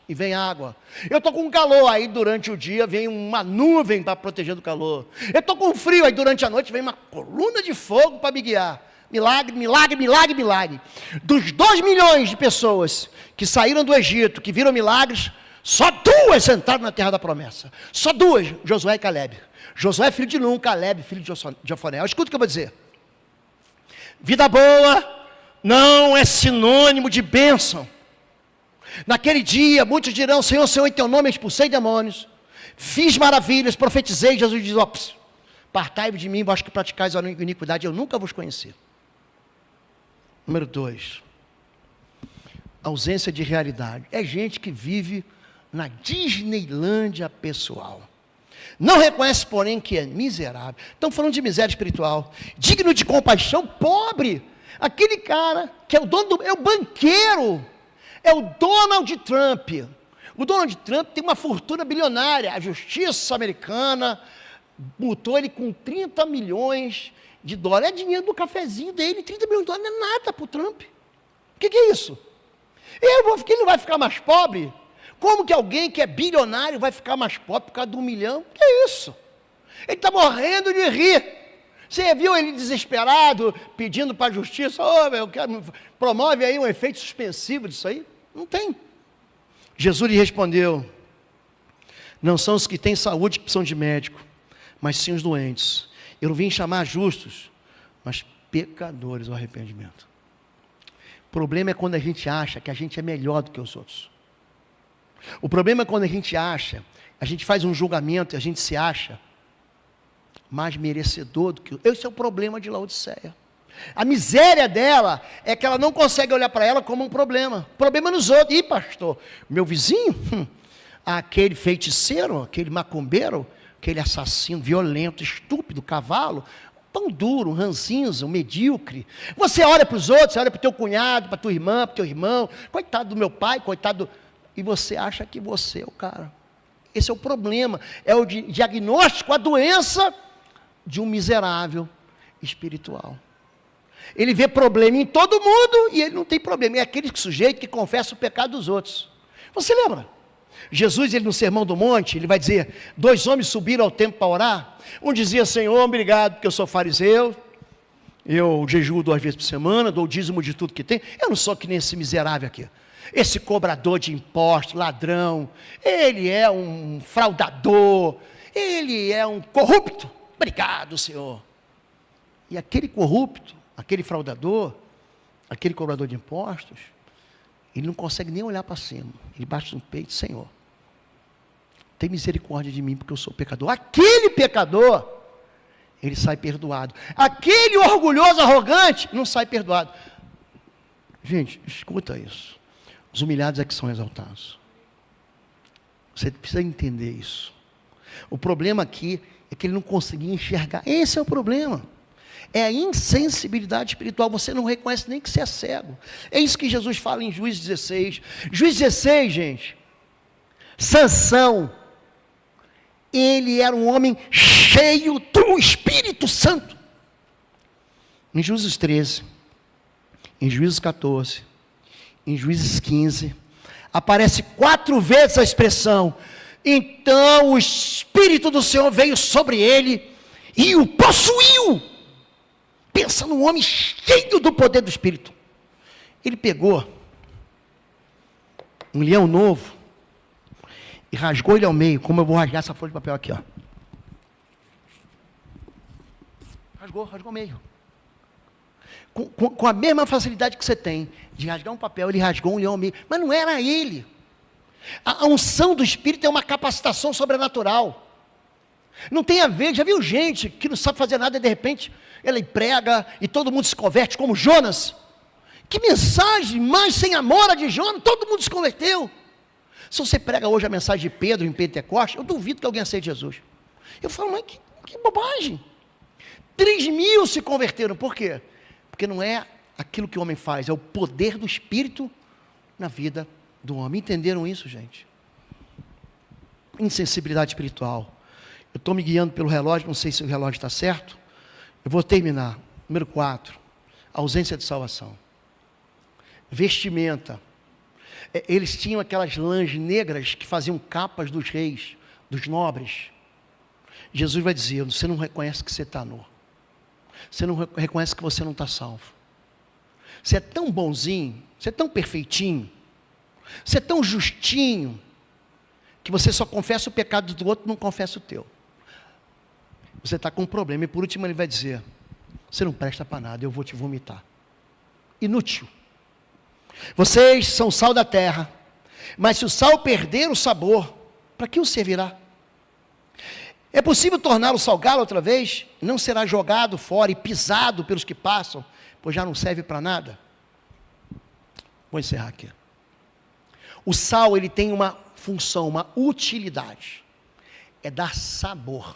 e vem água. Eu estou com calor. Aí durante o dia vem uma nuvem para proteger do calor. Eu estou com frio. Aí durante a noite vem uma coluna de fogo para me guiar. Milagre, milagre, milagre, milagre. Dos 2 milhões de pessoas que saíram do Egito, que viram milagres, só 2 entraram na terra da promessa. Só 2, Josué e Caleb. Josué filho de Nun, Caleb filho de Jofoné. Escuta o que eu vou dizer. Vida boa não é sinônimo de bênção. Naquele dia, muitos dirão: Senhor, Senhor, em teu nome expulsei demônios, fiz maravilhas, profetizei. Jesus diz: partai-vos de mim, vós que praticais a iniquidade, eu nunca vos conheci. Número 2, ausência de realidade. É gente que vive na Disneylândia pessoal. Não reconhece, porém, que é miserável. Estão falando de miséria espiritual. Digno de compaixão, pobre. Aquele cara que é o dono é o banqueiro. É o Donald Trump. O Donald Trump tem uma fortuna bilionária. A justiça americana multou ele com 30 milhões de dólares. É dinheiro do cafezinho dele. 30 milhões de dólares não é nada para o Trump. O que é isso? Ele não vai ficar mais pobre? Como que alguém que é bilionário vai ficar mais pobre por causa de 1 milhão? Que é isso? Ele está morrendo de rir. Você viu ele desesperado, pedindo para a justiça: promove aí um efeito suspensivo disso aí? Não tem. Jesus lhe respondeu: não são os que têm saúde que precisam de médico, mas sim os doentes. Eu não vim chamar justos, mas pecadores ao arrependimento. O problema é quando a gente acha que a gente é melhor do que os outros. O problema é quando a gente faz um julgamento e a gente se acha mais merecedor do que... Esse é o problema de Laodiceia. A miséria dela é que ela não consegue olhar para ela como um problema. Problema nos outros. Ih, pastor, meu vizinho, aquele feiticeiro, aquele macumbeiro, aquele assassino violento, estúpido, cavalo, tão duro, um ranzinza, um medíocre. Você olha para os outros, você olha para o teu cunhado, para a tua irmã, para o teu irmão, coitado do meu pai, coitado do... E você acha que você é o cara. Esse é o problema. É o diagnóstico, a doença de um miserável espiritual. Ele vê problema em todo mundo e ele não tem problema. É aquele sujeito que confessa o pecado dos outros. Você lembra? Jesus, ele no Sermão do Monte, ele vai dizer: 2 homens subiram ao templo para orar. Um dizia: Senhor, obrigado porque eu sou fariseu, eu jejuo 2 vezes por semana, dou o dízimo de tudo que tem. Eu não sou que nem esse miserável aqui. Esse cobrador de impostos, ladrão, ele é um fraudador, ele é um corrupto. Obrigado, Senhor. E aquele corrupto, aquele fraudador, aquele cobrador de impostos, ele não consegue nem olhar para cima. Ele bate no peito: Senhor, tem misericórdia de mim porque eu sou pecador. Aquele pecador, ele sai perdoado. Aquele orgulhoso, arrogante, não sai perdoado. Gente, escuta isso. Os humilhados é que são exaltados. Você precisa entender isso. O problema aqui é que ele não conseguia enxergar. Esse é o problema. É a insensibilidade espiritual. Você não reconhece nem que você é cego. É isso que Jesus fala em Juízes 16. Juízes 16, gente. Sansão, ele era um homem cheio do Espírito Santo. Em Juízes 13, em Juízes 14, em Juízes 15, aparece 4 vezes a expressão: então o Espírito do Senhor veio sobre ele e o possuiu. Pensa num homem cheio do poder do Espírito. Ele pegou um leão novo e rasgou ele ao meio, como eu vou rasgar essa folha de papel aqui, ó. Rasgou ao meio. Com a mesma facilidade que você tem de rasgar um papel, ele rasgou um leão ao meio. Mas não era ele. A unção do Espírito é uma capacitação sobrenatural. Não tem a ver, já viu gente que não sabe fazer nada e de repente ela prega e todo mundo se converte, como Jonas. Que mensagem mais sem amor a de Jonas, todo mundo se converteu. Se você prega hoje a mensagem de Pedro em Pentecostes, eu duvido que alguém aceite Jesus. Eu falo, mas que bobagem. 3.000 se converteram, por quê? Porque não é aquilo que o homem faz, é o poder do Espírito na vida do homem. Entenderam isso, gente? Insensibilidade espiritual. Eu estou me guiando pelo relógio, não sei se o relógio está certo. Eu vou terminar. Número 4, ausência de salvação. Vestimenta. Eles tinham aquelas lãs negras que faziam capas dos reis, dos nobres. Jesus vai dizer: você não reconhece que você está nu. Você não reconhece que você não está salvo. Você é tão bonzinho, você é tão perfeitinho, você é tão justinho, que você só confessa o pecado do outro, não confessa o teu. Você está com um problema. E por último ele vai dizer: você não presta para nada, eu vou te vomitar. Inútil. Vocês são sal da terra, mas se o sal perder o sabor, para que o servirá? É possível torná-lo salgado outra vez? Não será jogado fora e pisado pelos que passam, pois já não serve para nada? Vou encerrar aqui. O sal, ele tem uma função, uma utilidade. É dar sabor.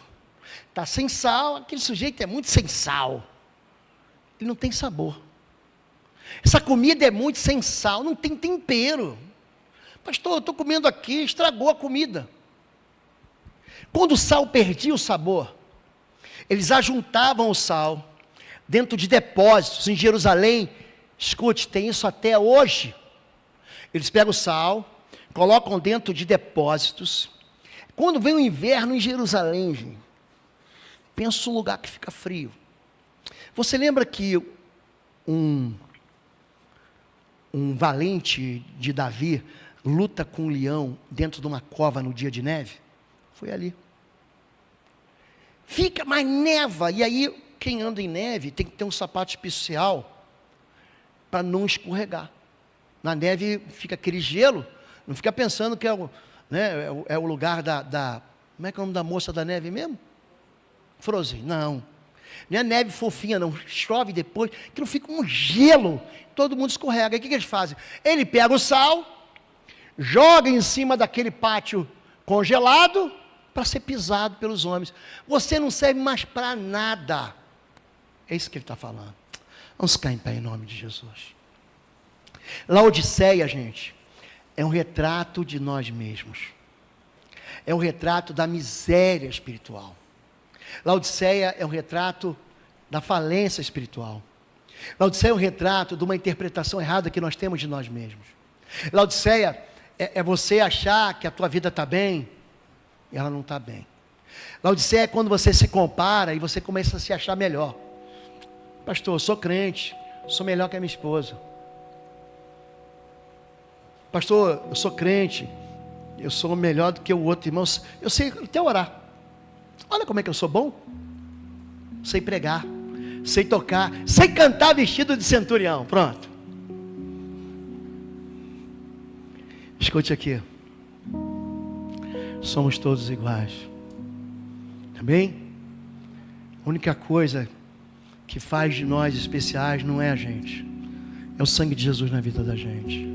Está sem sal, aquele sujeito é muito sem sal. Ele não tem sabor. Essa comida é muito sem sal, não tem tempero. Pastor, eu estou comendo aqui, estragou a comida. Quando o sal perdia o sabor, eles ajuntavam o sal dentro de depósitos em Jerusalém. Escute, tem isso até hoje. Eles pegam o sal, colocam dentro de depósitos. Quando vem o inverno em Jerusalém, gente, pensa um lugar que fica frio. Você lembra que um valente de Davi luta com um leão dentro de uma cova no dia de neve? Foi ali. Fica, mas neva, e aí quem anda em neve tem que ter um sapato especial para não escorregar. Na neve fica aquele gelo, não fica pensando que é o lugar como é que é o nome da moça da neve mesmo? Frozen, não. Não é neve fofinha não, chove depois, que não fica um gelo, todo mundo escorrega. Aí o que eles fazem? Ele pega o sal, joga em cima daquele pátio congelado, para ser pisado pelos homens. Você não serve mais para nada. É isso que ele está falando. Vamos ficar em pé em nome de Jesus. Laodiceia, gente, é um retrato de nós mesmos. É um retrato da miséria espiritual. Laodiceia é um retrato da falência espiritual. Laodiceia é um retrato de uma interpretação errada que nós temos de nós mesmos. Laodiceia é você achar que a tua vida está bem, e ela não está bem. Laodiceia é quando você se compara e você começa a se achar melhor. Pastor, eu sou crente, sou melhor que a minha esposa. Pastor, eu sou crente, eu sou melhor do que o outro irmão. Eu sei até orar. Olha como é que eu sou bom. Sei pregar, sei tocar, sei cantar vestido de centurião. Pronto. Escute aqui. Somos todos iguais. Amém? A única coisa que faz de nós especiais não é a gente. É o sangue de Jesus na vida da gente.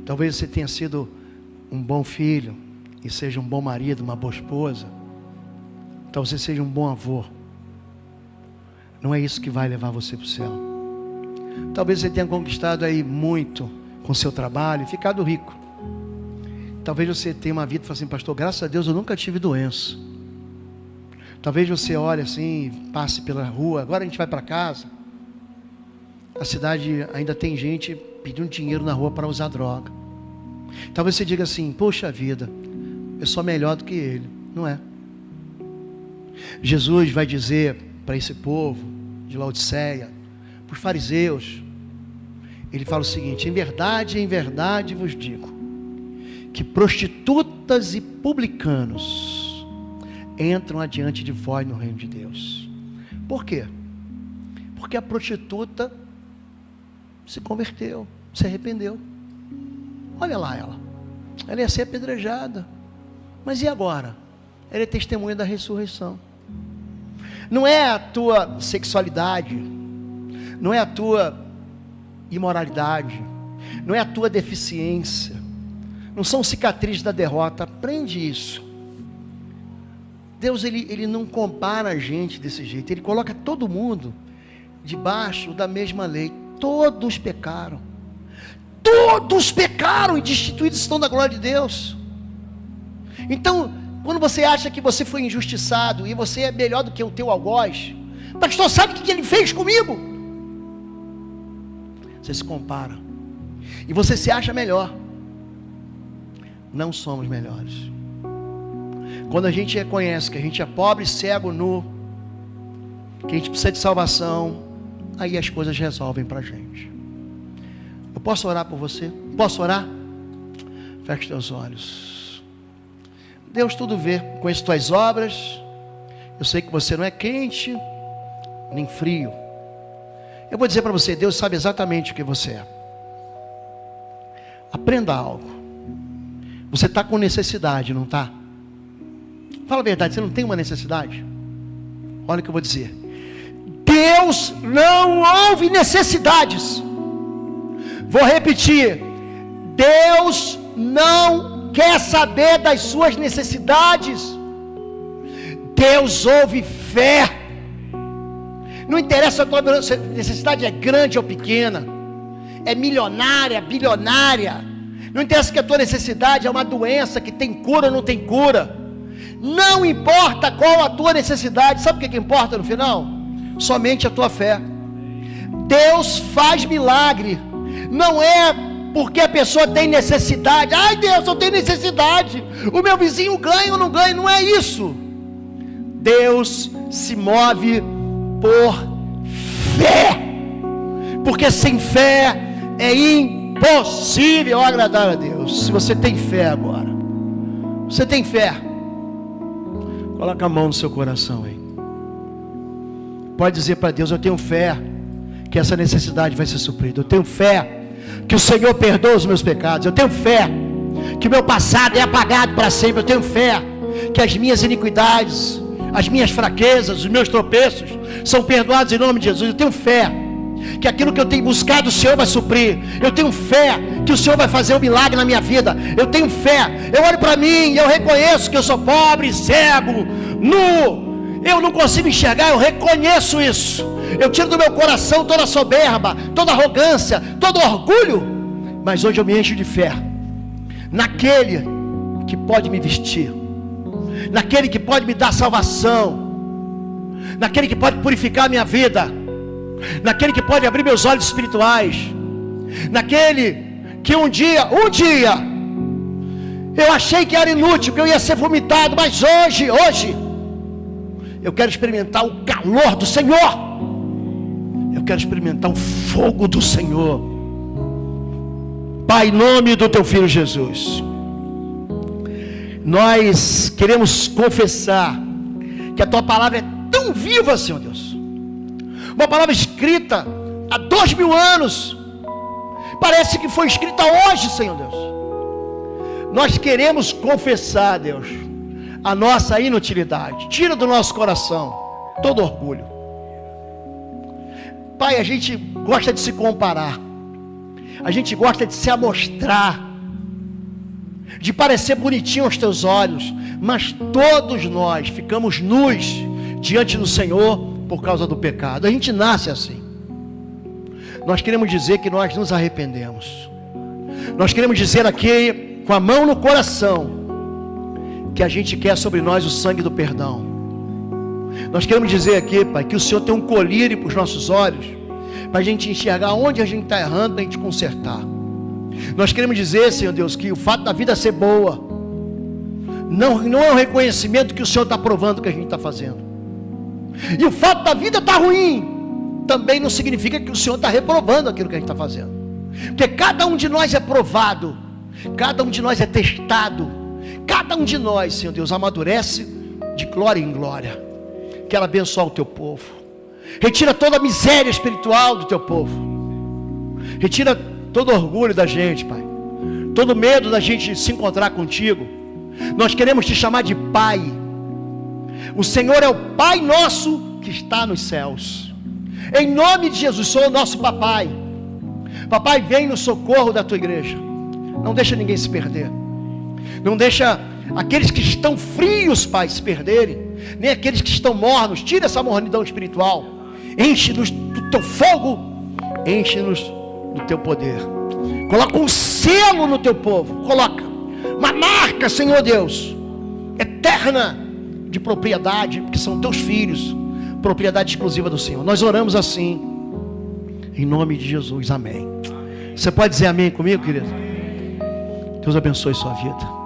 Talvez você tenha sido um bom filho e seja um bom marido, uma boa esposa. Talvez você seja um bom avô. Não é isso que vai levar você para o céu. Talvez você tenha conquistado aí muito com o seu trabalho e ficado rico. Talvez você tenha uma vida e fale assim: pastor, graças a Deus eu nunca tive doença. Talvez você olhe assim, passe pela rua, agora a gente vai para casa. A cidade ainda tem gente pedindo dinheiro na rua para usar droga. Talvez você diga assim: poxa vida, eu sou melhor do que ele. Não é. Jesus vai dizer para esse povo de Laodiceia, para os fariseus, ele fala o seguinte: em verdade vos digo, que prostitutas e publicanos entram adiante de vós no reino de Deus. Por quê? Porque a prostituta se converteu, se arrependeu. Olha lá ela ia ser apedrejada, mas e agora? Ela é testemunha da ressurreição. Não é a tua sexualidade, não é a tua imoralidade, não é a tua deficiência, não são cicatrizes da derrota. Aprende isso. Deus ele não compara a gente desse jeito. Ele coloca todo mundo debaixo da mesma lei. Todos pecaram e destituídos estão da glória de Deus. Então, quando você acha que você foi injustiçado e você é melhor do que o teu algoz, pastor, sabe o que ele fez comigo? Você se compara e você se acha melhor. Não somos melhores. Quando a gente reconhece que a gente é pobre, cego, nu, que a gente precisa de salvação, aí as coisas resolvem para a gente. Eu posso orar por você? Posso orar? Feche teus olhos. Deus tudo vê, conheço tuas obras. Eu sei que você não é quente nem frio. Eu vou dizer para você: Deus sabe exatamente o que você é. Aprenda algo. Você está com necessidade, não está? Fala a verdade, você não tem uma necessidade? Olha o que eu vou dizer. Deus não ouve necessidades. Vou repetir. Deus não quer saber das suas necessidades. Deus ouve fé. Não interessa se a tua necessidade é grande ou pequena, é milionária, bilionária. Não interessa que a tua necessidade é uma doença que tem cura ou não tem cura. Não importa qual a tua necessidade. Sabe o que importa no final? Somente a tua fé. Deus faz milagre. Não é porque a pessoa tem necessidade. Ai Deus, eu tenho necessidade. O meu vizinho ganha ou não ganha. Não é isso. Deus se move por fé. Porque sem fé é impossível agradar a Deus. Se você tem fé agora, você tem fé, coloca a mão no seu coração aí. Pode dizer para Deus: eu tenho fé que essa necessidade vai ser suprida. Eu tenho fé que o Senhor perdoa os meus pecados. Eu tenho fé que o meu passado é apagado para sempre. Eu tenho fé que as minhas iniquidades, as minhas fraquezas, os meus tropeços são perdoados em nome de Jesus. Eu tenho fé que aquilo que eu tenho buscado o Senhor vai suprir. Eu tenho fé que o Senhor vai fazer um milagre na minha vida. Eu tenho fé. Eu olho para mim e eu reconheço que eu sou pobre, cego, nu. Eu não consigo enxergar, eu reconheço isso. Eu tiro do meu coração toda soberba, toda arrogância, todo orgulho. Mas hoje eu me encho de fé naquele que pode me vestir, naquele que pode me dar salvação, naquele que pode purificar a minha vida, naquele que pode abrir meus olhos espirituais, naquele que um dia eu achei que era inútil, que eu ia ser vomitado, mas hoje eu quero experimentar o calor do Senhor. Eu quero experimentar o fogo do Senhor. Pai, em nome do teu Filho Jesus, nós queremos confessar que a tua palavra é tão viva, Senhor Deus. Uma palavra escrita há 2000 anos. Parece que foi escrita hoje, Senhor Deus. Nós queremos confessar, Deus, a nossa inutilidade. Tira do nosso coração todo orgulho. Pai, a gente gosta de se comparar. A gente gosta de se amostrar. de parecer bonitinho aos teus olhos, mas todos nós ficamos nus diante do Senhor por causa do pecado. A gente nasce assim. Nós queremos dizer que nós nos arrependemos. Nós queremos dizer aqui, com a mão no coração, que a gente quer sobre nós o sangue do perdão. Nós queremos dizer aqui, Pai, que o Senhor tem um colírio para os nossos olhos, para a gente enxergar onde a gente está errando, para a gente consertar. Nós queremos dizer, Senhor Deus, que o fato da vida ser boa não é um reconhecimento que o Senhor está provando que a gente está fazendo. E o fato da vida estar ruim também não significa que o Senhor está reprovando aquilo que a gente está fazendo. Porque cada um de nós é provado, cada um de nós é testado, cada um de nós, Senhor Deus, amadurece de glória em glória. Quero abençoar o teu povo. Retira toda a miséria espiritual do teu povo. Retira todo orgulho da gente, Pai. Todo medo da gente se encontrar contigo. Nós queremos te chamar de Pai. O Senhor é o Pai nosso que está nos céus. Em nome de Jesus, sou o nosso papai. Papai, vem no socorro da tua igreja. Não deixa ninguém se perder. Não deixa aqueles que estão frios, Pai, se perderem. Nem aqueles que estão mornos. Tira essa mornidão espiritual. Enche-nos do teu fogo. Enche-nos do teu poder. Coloca um selo no teu povo. Coloca uma marca, Senhor Deus, eterna de propriedade, porque são teus filhos, propriedade exclusiva do Senhor. Nós oramos assim, em nome de Jesus, amém. Você pode dizer amém comigo, querido? Deus abençoe sua vida.